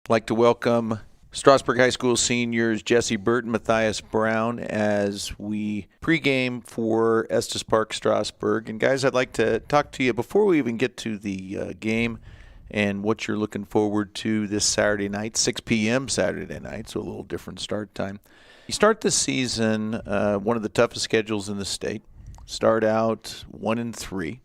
I'd like to welcome Strasburg High School seniors Jesse Burt and Matthias Brown as we pregame for Estes Park, Strasburg. And guys, I'd like to talk to you before we even get to the game and what you're looking forward to this Saturday night, 6 p.m. Saturday night, so a little different start time. You start the season, one of the toughest schedules in the state. Start out 1-3.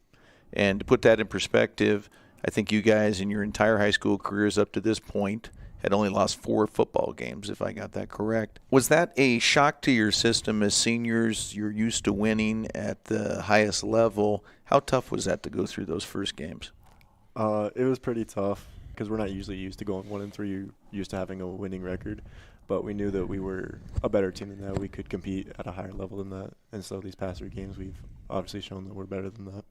And to put that in perspective, I think you guys in your entire high school careers up to this point had only lost 4 football games, if I got that correct. Was that a shock to your system as seniors? You're used to winning at the highest level. How tough was that to go through those first games? It was pretty tough because we're not usually used to going 1-3. You're used to having a winning record. But we knew that we were a better team than that. We could compete at a higher level than that. And so these past 3 games, we've obviously shown that we're better than that.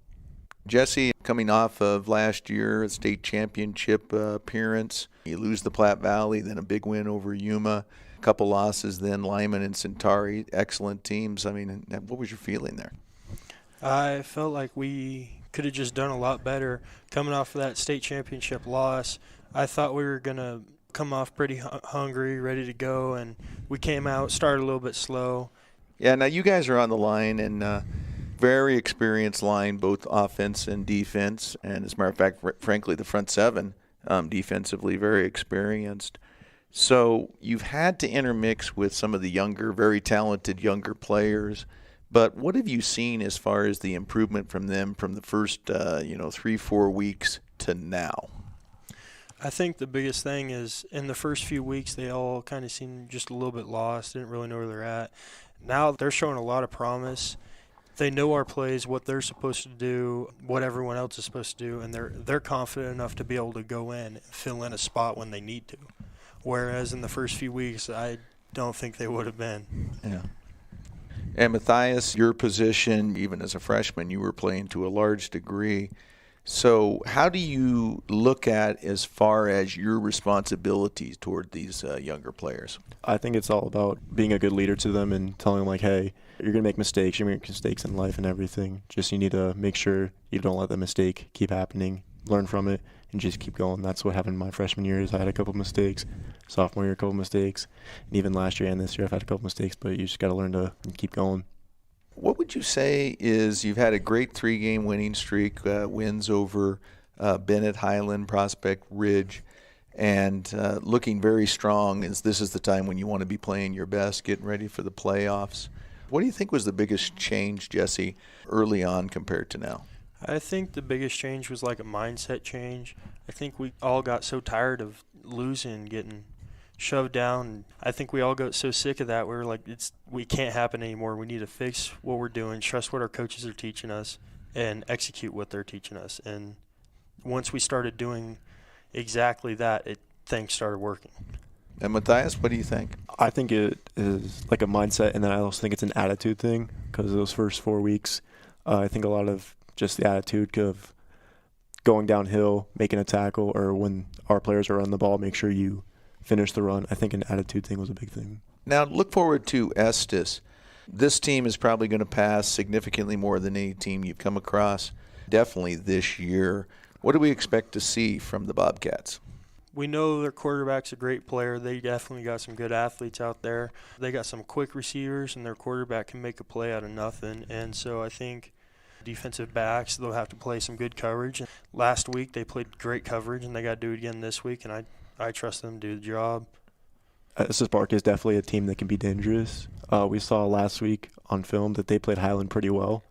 Jesse, coming off of last year, a state championship appearance, you lose the Platte Valley, then a big win over Yuma, a couple losses, then Lyman and Centauri, excellent teams. I mean, what was your feeling there? I felt like we could have just done a lot better coming off of that state championship loss. I thought we were going to come off pretty hungry, ready to go, and we came out, started a little bit slow. Yeah, now you guys are on the line, and very experienced line, both offense and defense, and as a matter of fact, frankly, the front seven defensively very experienced. So you've had to intermix with some of the younger, very talented younger players. But what have you seen as far as the improvement from them from the first 3-4 weeks to now? I think the biggest thing is in the first few weeks they all kind of seemed just a little bit lost, didn't really know where they're at. Now they're showing a lot of promise. They know our plays, what they're supposed to do, what everyone else is supposed to do, and they're confident enough to be able to go in and fill in a spot when they need to. Whereas in the first few weeks, I don't think they would have been. Yeah. And Matthias, your position, even as a freshman, you were playing to a large degree. So how do you look at as far as your responsibilities toward these younger players? I think it's all about being a good leader to them and telling them, like, hey, you're going to make mistakes. You're going to make mistakes in life and everything. Just you need to make sure you don't let the mistake keep happening, learn from it, and just keep going. That's what happened in my freshman year is I had a couple mistakes. Sophomore year, a couple mistakes. And even last year and this year, I've had a couple mistakes, but you just got to learn to keep going. What would you say is you've had a great 3-game winning streak, wins over Bennett, Highland, Prospect, Ridge, and looking very strong as this is the time when you want to be playing your best, getting ready for the playoffs. What do you think was the biggest change, Jesse, early on compared to now? I think the biggest change was like a mindset change. I think we all got so tired of losing, getting shoved down. I think we all got so sick of that. We were like, we can't happen anymore. We need to fix what we're doing, trust what our coaches are teaching us, and execute what they're teaching us. And once we started doing exactly that, things started working. And Matthias, what do you think? I think it is like a mindset, and then I also think it's an attitude thing because those first 4 weeks, I think a lot of just the attitude of going downhill, making a tackle, or when our players are on the ball, make sure you finish the run. I think an attitude thing was a big thing. Now look forward to Estes. This team is probably going to pass significantly more than any team you've come across, definitely this year. What do we expect to see from the Bobcats? We know their quarterback's a great player. They definitely got some good athletes out there. They got some quick receivers, and their quarterback can make a play out of nothing. And so I think defensive backs, they'll have to play some good coverage. Last week they played great coverage, and they got to do it again this week, and I trust them to do the job. Estes Park is definitely a team that can be dangerous. We saw last week on film that they played Highland pretty well.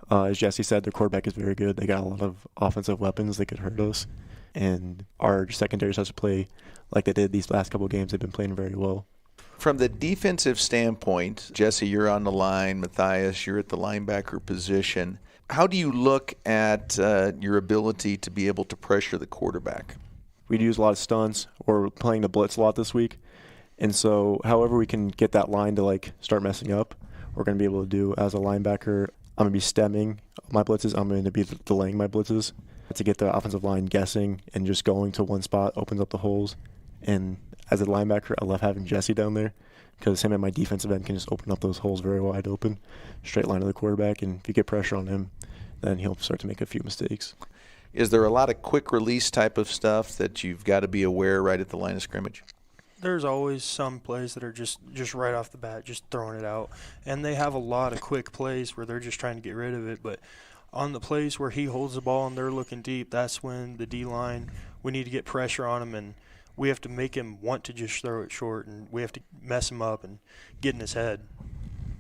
As Jesse said, their quarterback is very good. They got a lot of offensive weapons that could hurt us. And our secondary has to play like they did these last couple of games. They've been playing very well. From the defensive standpoint, Jesse, you're on the line. Matthias, you're at the linebacker position. How do you look at your ability to be able to pressure the quarterback? We'd use a lot of stunts. We're playing the blitz a lot this week. And so however we can get that line to start messing up, we're going to be able to do. As a linebacker, I'm going to be stemming my blitzes. I'm going to be delaying my blitzes to get the offensive line guessing, and just going to one spot opens up the holes. And as a linebacker, I love having Jesse down there because him and my defensive end can just open up those holes very wide open, straight line to the quarterback. And if you get pressure on him, then he'll start to make a few mistakes. Is there a lot of quick release type of stuff that you've got to be aware right at the line of scrimmage? There's always some plays that are just right off the bat, just throwing it out. And they have a lot of quick plays where they're just trying to get rid of it. But on the plays where he holds the ball and they're looking deep, that's when the D-line, we need to get pressure on him, and we have to make him want to just throw it short, and we have to mess him up and get in his head.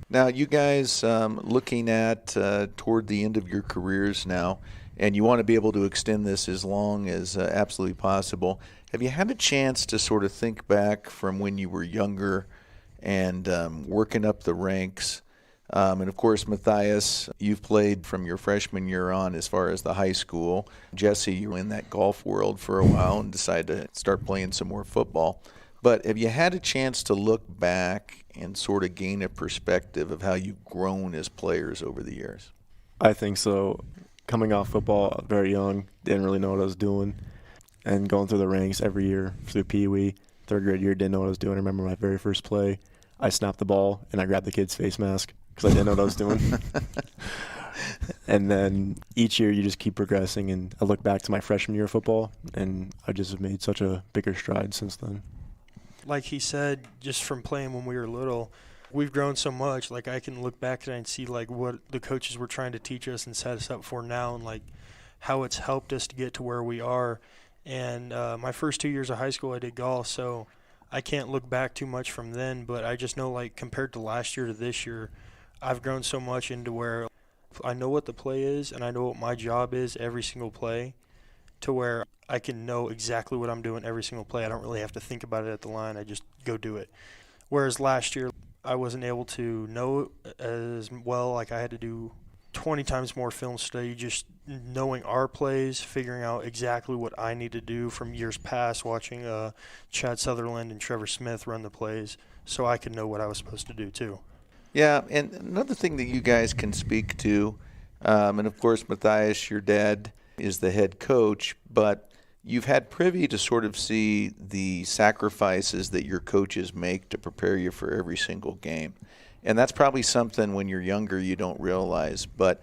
Now, you guys looking at toward the end of your careers now, and you want to be able to extend this as long as absolutely possible. Have you had a chance to sort of think back from when you were younger and working up the ranks? And, of course, Matthias, you've played from your freshman year on as far as the high school. Jesse, you were in that golf world for a while and decided to start playing some more football. But have you had a chance to look back and sort of gain a perspective of how you've grown as players over the years? I think so. Coming off football very young, didn't really know what I was doing. And going through the ranks every year through Pee Wee, third grade year, didn't know what I was doing. I remember my very first play, I snapped the ball and I grabbed the kid's face mask because I didn't know what I was doing. And then each year you just keep progressing. And I look back to my freshman year of football, and I just have made such a bigger stride since then. Like he said, just from playing when we were little, we've grown so much. Like, I can look back and see like what the coaches were trying to teach us and set us up for now, and like how it's helped us to get to where we are. And my first 2 years of high school I did golf, so I can't look back too much from then, but I just know, like, compared to last year to this year, I've grown so much into where I know what the play is and I know what my job is every single play, to where I can know exactly what I'm doing every single play. I don't really have to think about it at the line. I just go do it. Whereas last year I wasn't able to know as well. Like, I had to do 20 times more film study, just knowing our plays, figuring out exactly what I need to do from years past, watching Chad Sutherland and Trevor Smith run the plays, so I could know what I was supposed to do too. Yeah, and another thing that you guys can speak to, and of course, Matthias, your dad is the head coach, but you've had privy to sort of see the sacrifices that your coaches make to prepare you for every single game. And that's probably something when you're younger you don't realize. But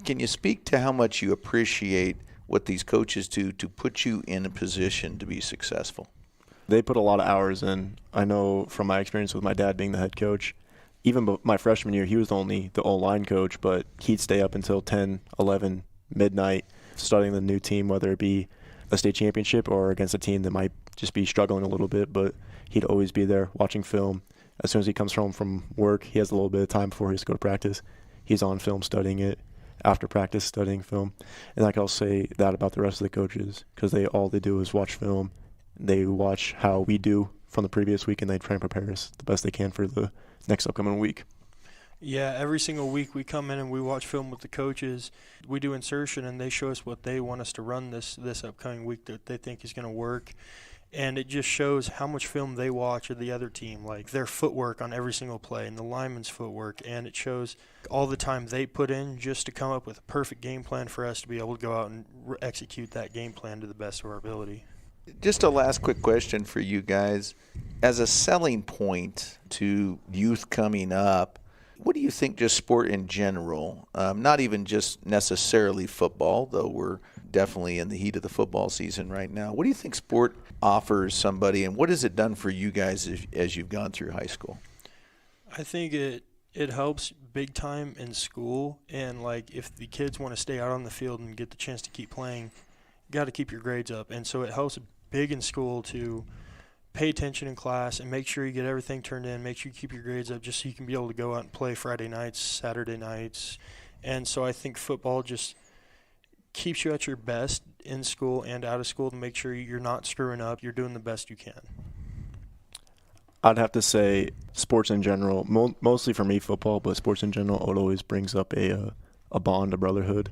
can you speak to how much you appreciate what these coaches do to put you in a position to be successful? They put a lot of hours in. I know from my experience with my dad being the head coach, even my freshman year, he was only the O-line coach, but he'd stay up until 10, 11, midnight studying the new team, whether it be a state championship or against a team that might just be struggling a little bit, but he'd always be there watching film. As soon as he comes home from work, he has a little bit of time before he has to go to practice. He's on film studying it, after practice studying film. And I can also say that about the rest of the coaches, because all they do is watch film. They watch how we do from the previous week, and they try and prepare us the best they can for the next upcoming week. Yeah, every single week we come in and we watch film with the coaches. We do insertion, and they show us what they want us to run this upcoming week that they think is going to work. And it just shows how much film they watch of the other team, like their footwork on every single play and the lineman's footwork. And it shows all the time they put in just to come up with a perfect game plan for us to be able to go out and execute that game plan to the best of our ability. Just a last quick question for you guys. As a selling point to youth coming up, what do you think just sport in general, not even just necessarily football, though we're definitely in the heat of the football season right now. What do you think sport offers somebody, and what has it done for you guys as you've gone through high school? I think it helps big time in school, and like if the kids want to stay out on the field and get the chance to keep playing, you got to keep your grades up. And so it helps big in school to pay attention in class and make sure you get everything turned in, make sure you keep your grades up just so you can be able to go out and play Friday nights, Saturday nights. And so I think football just keeps you at your best in school and out of school to make sure you're not screwing up, you're doing the best you can. I'd have to say sports in general, mostly for me football, but sports in general, it always brings up a bond, a brotherhood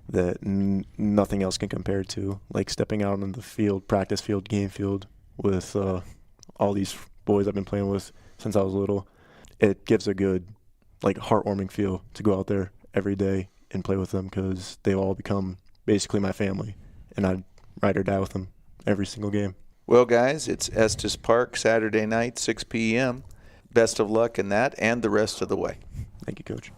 that nothing else can compare to. Like stepping out on the field, practice field, game field with all these boys I've been playing with since I was little. It gives a good, like, heartwarming feel to go out there every day and play with them because they all become basically my family, and I'd ride or die with them every single game. Well, guys, it's Estes Park, Saturday night, 6 p.m. Best of luck in that and the rest of the way. Thank you, Coach.